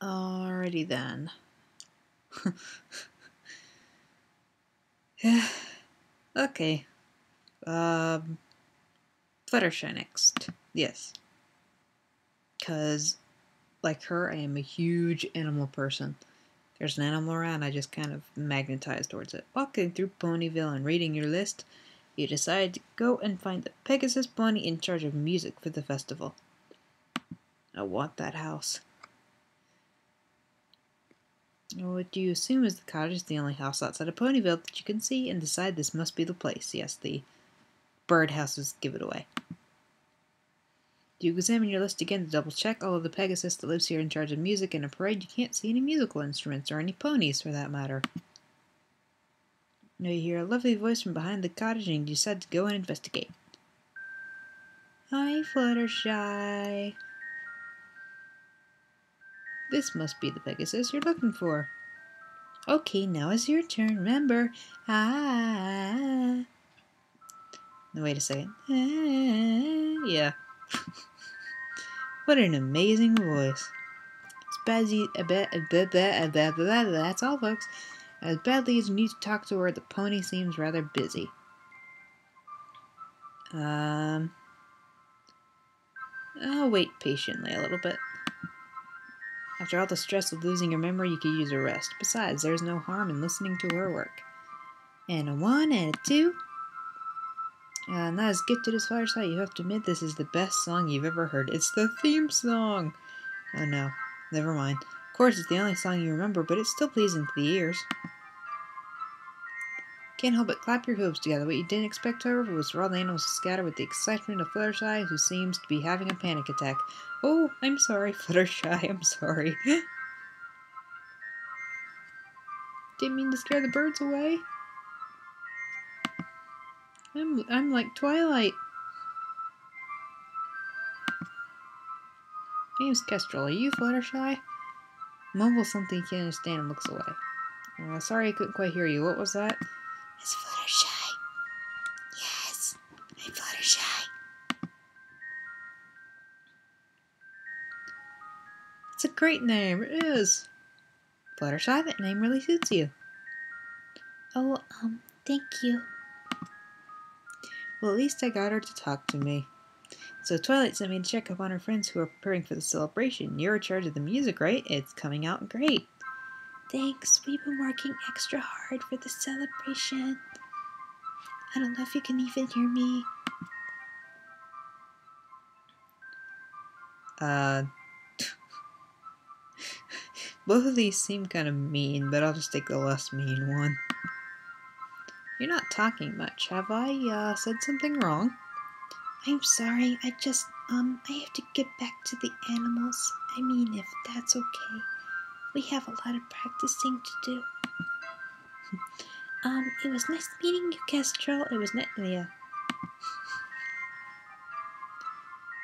Alrighty then. Okay. Fluttershy next. Yes. Because, like her, I am a huge animal person. There's an animal around, I just kind of magnetize towards it. Walking through Ponyville and reading your list, you decide to go and find the Pegasus Bunny in charge of music for the festival. I want that house. What you assume is the cottage is the only house outside of Ponyville that you can see and decide this must be the place. Yes, the birdhouses give it away. You examine your list again to double check, although the Pegasus that lives here in charge of music and a parade, you can't see any musical instruments or any ponies for that matter. Now you hear a lovely voice from behind the cottage and you decide to go and investigate. Hi, Fluttershy. This must be the Pegasus you're looking for. Okay, now it's your turn. Remember, No, wait a second. Yeah. What an amazing voice. That's all, folks. As badly as you need to talk to her, the pony seems rather busy. I'll wait patiently a little bit. After all the stress of losing your memory, you could use a rest. Besides, there's no harm in listening to her work. And a 1 and a 2. Not as gifted as Fluttershy, you have to admit this is the best song you've ever heard. It's the theme song! Oh no, never mind. Of course, it's the only song you remember, but it's still pleasing to the ears. Can't help but clap your hooves together. What you didn't expect, however, was for all the animals to scatter with the excitement of Fluttershy, who seems to be having a panic attack. Oh, I'm sorry, Fluttershy, I'm sorry. Didn't mean to scare the birds away. I'm like Twilight. My name's Kestrel. Are you Fluttershy? Mumbles something you can't understand and looks away. Sorry I couldn't quite hear you. What was that? It's Fluttershy. Yes, I'm Fluttershy. It's a great name. It is. Fluttershy, that name really suits you. Oh, thank you. Well, at least I got her to talk to me. So Twilight sent me to check up on her friends who are preparing for the celebration. You're in charge of the music, right? It's coming out great. Thanks. We've been working extra hard for the celebration. I don't know if you can even hear me. Both of these seem kind of mean, but I'll just take the less mean one. You're not talking much. Have I, said something wrong? I'm sorry. I have to get back to the animals. I mean, if that's okay. We have a lot of practicing to do. It was nice meeting you, Kestrel. It was nice, yeah.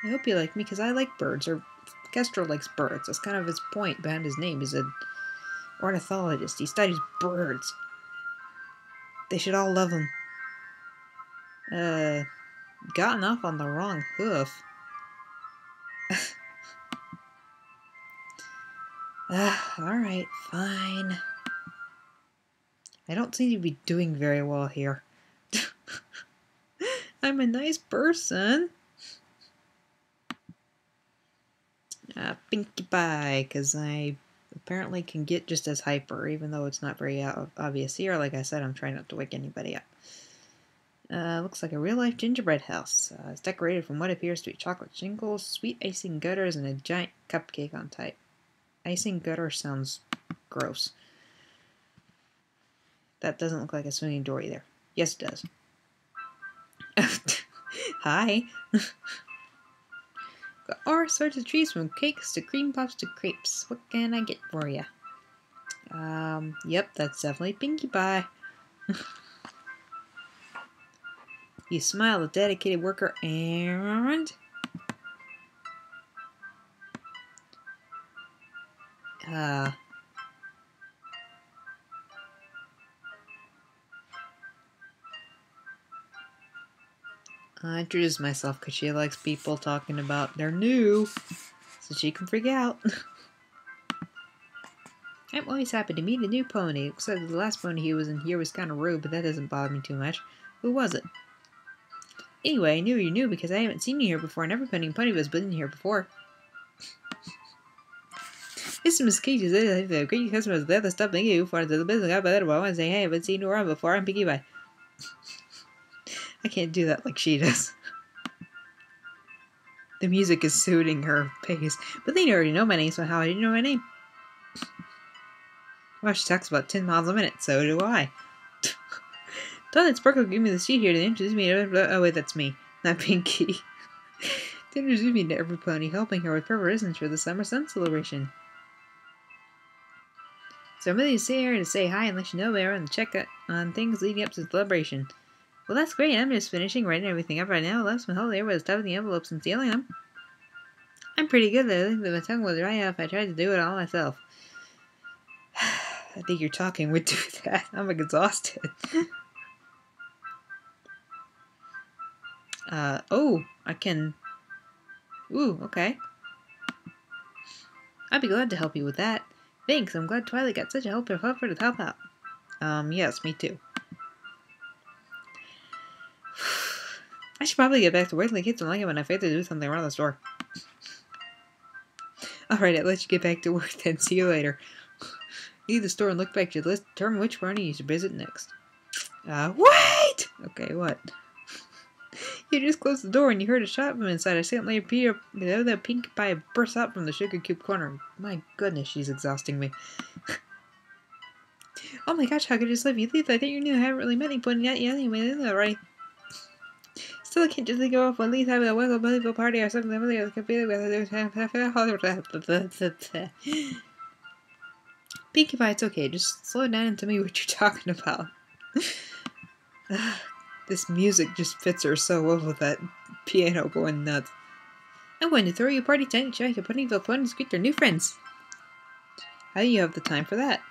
I hope you like me, because I like birds, or Kestrel likes birds. That's kind of his point behind his name. He's an ornithologist. He studies birds. They should all love him. Gotten off on the wrong hoof. Alright, fine. I don't seem to be doing very well here. I'm a nice person. Pinkie Pie, because I apparently can get just as hyper, even though it's not very obvious here. Like I said, I'm trying not to wake anybody up. Looks like a real-life gingerbread house. It's decorated from what appears to be chocolate shingles, sweet icing gutters, and a giant cupcake on top. Icing gutter sounds gross. That doesn't look like a swinging door either. Yes, it does. Hi. Got all sorts of treats, from cakes to cream puffs to crepes. What can I get for you? Yep, that's definitely Pinkie Pie. You smile, a dedicated worker, and... I introduced myself because she likes people talking about they're new, so she can freak out. I'm always happy to meet a new pony, except the last pony who was in here was kind of rude, but that doesn't bother me too much. Who was it? Anyway, I knew you knew because I haven't seen you here before, and every pony was been here before. This is Miss Kate. The great customers there to stop thanking you for the business. I better want to say, hey, I haven't seen you around before. I'm Pinkie Pie. I can't do that like she does. The music is suiting her pace. But they already know my name, so how do you know my name? Well, she talks about 10 miles a minute, so do I. Don and Sparkle gave me the seat here to introduce me. Oh, wait, that's me, not Pinkie. To introduce me to every pony, helping her with preparations for the summer sun celebration. So I'm really here to say hi and let you know we are on the check on things leading up to the celebration. Well, that's great. I'm just finishing writing everything up right now. Left some holiday everybody stuffing the envelopes and sealing them. I'm pretty good though. I think that my tongue will dry out if I tried to do it all myself. I think your talking would do that. I'm exhausted. Oh, I can... Ooh, okay. I'd be glad to help you with that. Thanks, I'm glad Twilight got such a helper to help out. Yes, me too. I should probably get back to work. The kids don't like it when I fail to do something around the store. Alright, I'll let you get back to work then. See you later. Leave the store and look back at your list. Determine which pony you should visit next. Wait! Okay, what? You just closed the door and you heard a shot from inside. I suddenly appear. That Pinkie Pie bursts out from the sugar cube corner. My goodness, she's exhausting me. Oh my gosh, how could you just leave? You leave? I think you knew I haven't really met anybody yet. Yeah, anyway, right? Still, I can't just go off at least have a welcome party or something. Really, I could be Pinkie Pie, it's okay. Just slow down and tell me what you're talking about. This music just fits her so well with that piano going nuts. I'm going to throw you a party tonight. Show your Ponyville ponies greet their new friends. How do you have the time for that?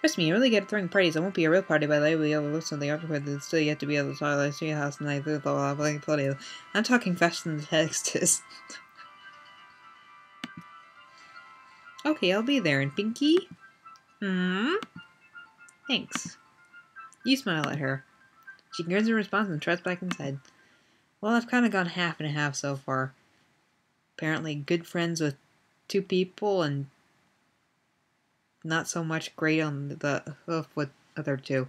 Trust me, you're really good at throwing parties. It won't be a real party, but I will be able to look something afterward. It's still yet to be able to try to your house and I blah blah blah blah. I'm talking faster than the text is. Okay, I'll be there. And Pinkie? Thanks. You smile at her. She grins in response and trots back inside. Well, I've kind of gone half and half so far. Apparently good friends with 2 people and not so much great on the with other 2.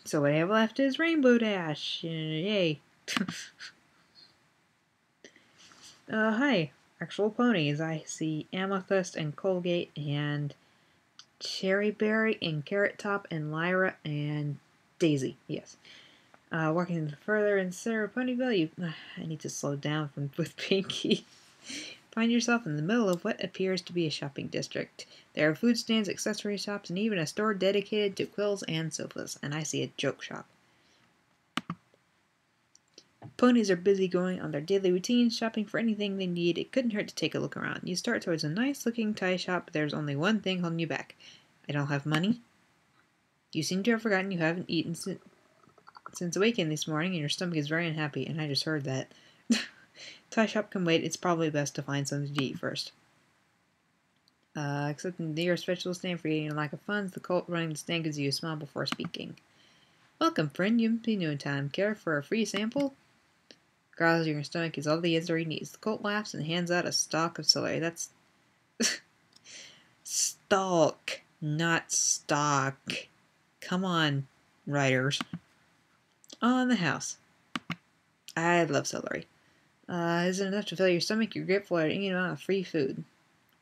So what I have left is Rainbow Dash. Yay. Hi. Actual ponies. I see Amethyst and Colgate and Cherry Berry and Carrot Top and Lyra and Daisy. Yes. Walking further in Sarah Ponyville, I need to slow down with Pinkie. Find yourself in the middle of what appears to be a shopping district. There are food stands, accessory shops, and even a store dedicated to quills and sofas. And I see a joke shop. Ponies are busy going on their daily routines, shopping for anything they need. It couldn't hurt to take a look around. You start towards a nice-looking tie shop, but there's only one thing holding you back. I don't have money. You seem to have forgotten you haven't eaten since awakening this morning, and your stomach is very unhappy, and I just heard that. Tie shop can wait. It's probably best to find something to eat first. Accepting the nearest vegetable stand for eating a lack of funds, the colt running the stand gives you a smile before speaking. Welcome, friend. You've been new in time. Care for a free sample? Growls in your stomach is all the answer he needs. The colt laughs and hands out a stalk of celery. That's stalk, not stock. Come on, writers. On the house. I love celery. Isn't enough to fill your stomach? You're grateful at any amount of free food.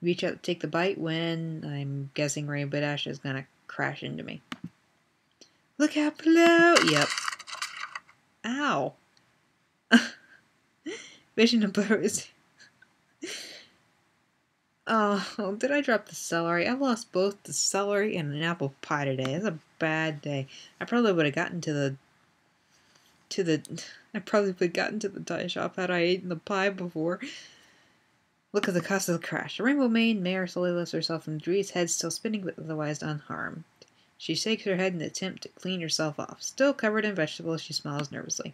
Reach out to take the bite when I'm guessing Rainbow Dash is gonna crash into me. Look out below! Yep. Ow. Vision of Blues. Oh, did I drop the celery? I've lost both the celery and an apple pie today. It's a bad day. I probably would have gotten to the tie shop had I eaten the pie before. Look at the cost of the crash. The rainbow maned mare slowly lifts herself from Dree's head, still spinning but otherwise unharmed. She shakes her head in an attempt to clean herself off. Still covered in vegetables, she smiles nervously.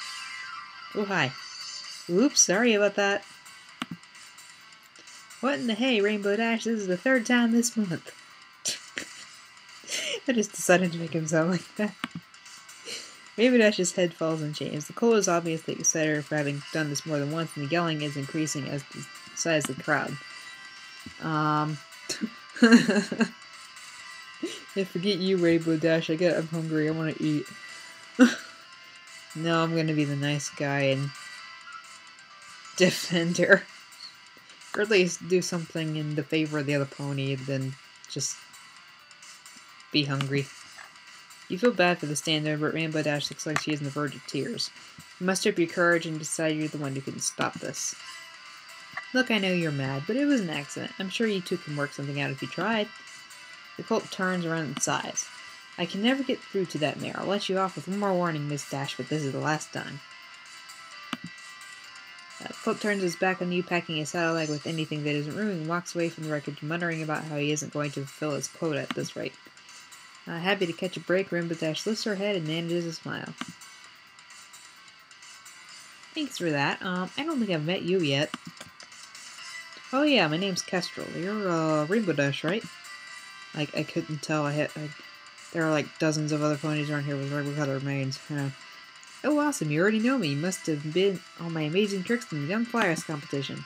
Oh, hi. Oops, sorry about that. What in the hey, Rainbow Dash? This is the 3rd time this month. I just decided to make him sound like that. Rainbow Dash's head falls in shame. The cold is obviously excited for having done this more than once, and the yelling is increasing as the size of the crowd. Yeah, forget you, Rainbow Dash. I'm hungry. I want to eat. No, I'm gonna be the nice guy and defend her. Or at least do something in the favor of the other pony than just be hungry. You feel bad for the stand-over, but Rainbow Dash looks like she is on the verge of tears. You muster up your courage and decide you're the one who can stop this. Look, I know you're mad, but it was an accident. I'm sure you two can work something out if you tried. The colt turns around and sighs. I can never get through to that mare. I'll let you off with one more warning, Miss Dash, but this is the last time. The colt turns his back on you, packing his saddlebag with anything that isn't room, and walks away from the wreckage, muttering about how he isn't going to fulfill his quota at this rate. Happy to catch a break, Rainbow Dash lifts her head and manages a smile. Thanks for that. I don't think I've met you yet. Oh yeah, my name's Kestrel. You're, Rainbow Dash, right? I couldn't tell. There are like dozens of other ponies around here with regular color manes. Oh, awesome. You already know me. You must have been on my amazing tricks in the Young Flyers competition.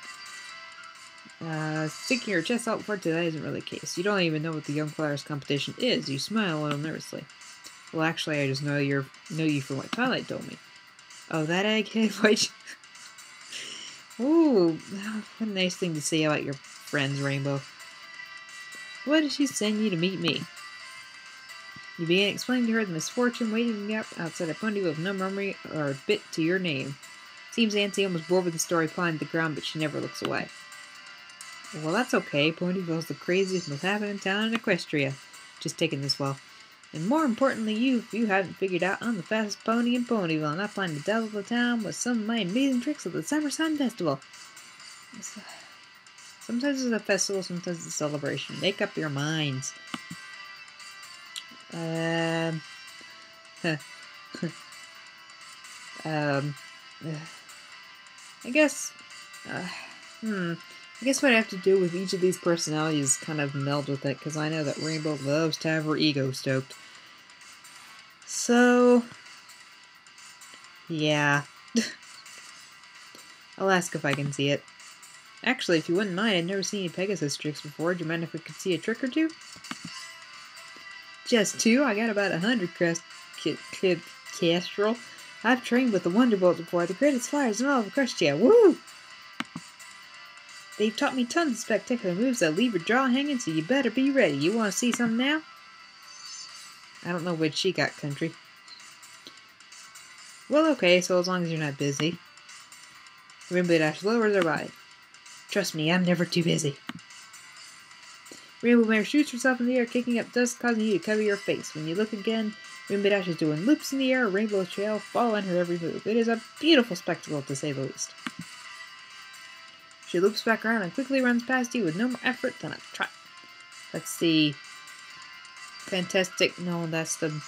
Sticking your chest out for today isn't really the case. You don't even know what the Young Flyers competition is. You smile a little nervously. Well, actually, I just know you from what Twilight told me. Oh, that egghead? What? Ooh, what a nice thing to say about your friends, Rainbow. What did she send you to meet me? You began explaining to her the misfortune waiting up outside a pony with no memory or a bit to your name. Seems Auntie almost bored with the story, pawing to the ground, but she never looks away. Well, that's okay. Ponyville's the craziest, most happening town in Equestria. Just taking this well. And more importantly, you haven't figured out I'm the fastest pony in Ponyville, and I plan to dazzle the town with some of my amazing tricks at the Summer Sun Festival. Sometimes it's a festival, sometimes it's a celebration. Make up your minds. I guess what I have to do with each of these personalities is kind of meld with it, because I know that Rainbow loves to have her ego stoked. So, yeah. I'll ask if I can see it. Actually, if you wouldn't mind, I've never seen any Pegasus tricks before. Do you mind if we could see a trick or two? Just two? I got about 100 Kestrel. I've trained with the Wonderbolts before, the greatest flyers in all of Equestria. Woo! They've taught me tons of spectacular moves that leave your jaw hanging, so you better be ready. You want to see some now? I don't know what she got, country. Well, okay, so as long as you're not busy. Rainbow Dash lowers her body. Trust me, I'm never too busy. Rainbow Mare shoots herself in the air, kicking up dust, causing you to cover your face. When you look again, Rainbow Dash is doing loops in the air, rainbow trail following her every move. It is a beautiful spectacle, to say the least. She loops back around and quickly runs past you with no more effort than a trot. Let's see. Fantastic. No, that's the...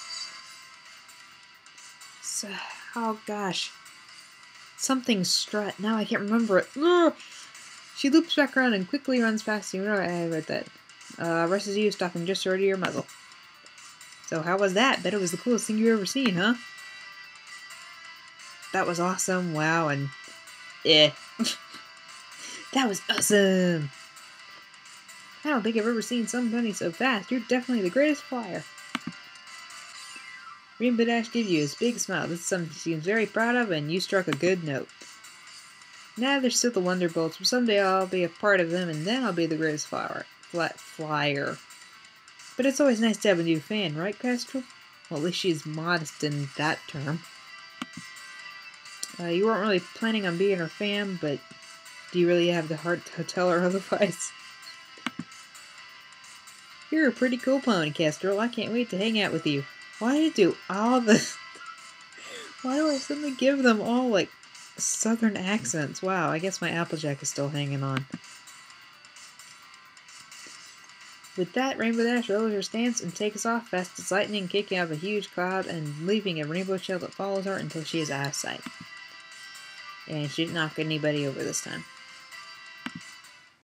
Oh, gosh. Something strut. Now I can't remember it. Ugh! She loops back around and quickly runs past you. No, I read that. Rushes you, stopping just short of your muzzle. So how was that? Bet it was the coolest thing you've ever seen, huh? That was awesome. Wow, and... That was awesome! I don't think I've ever seen some pony so fast. You're definitely the greatest flyer. Rainbow Dash gives you his big smile. This is something she seems very proud of, and you struck a good note. Now there's still the Wonderbolts, but someday I'll be a part of them, and then I'll be the greatest flyer. But it's always nice to have a new fan, right, Kestrel? Well, at least she's modest in that term. You weren't really planning on being her fan, but do you really have the heart to tell her otherwise? You're a pretty cool pony, Kestrel. I can't wait to hang out with you. Why do you do all this? Why do I suddenly give them all, like, southern accents? Wow, I guess my Applejack is still hanging on. With that, Rainbow Dash lowers her stance and takes off fast as lightning, kicking up a huge cloud and leaving a rainbow trail that follows her until she is out of sight. And she didn't knock anybody over this time.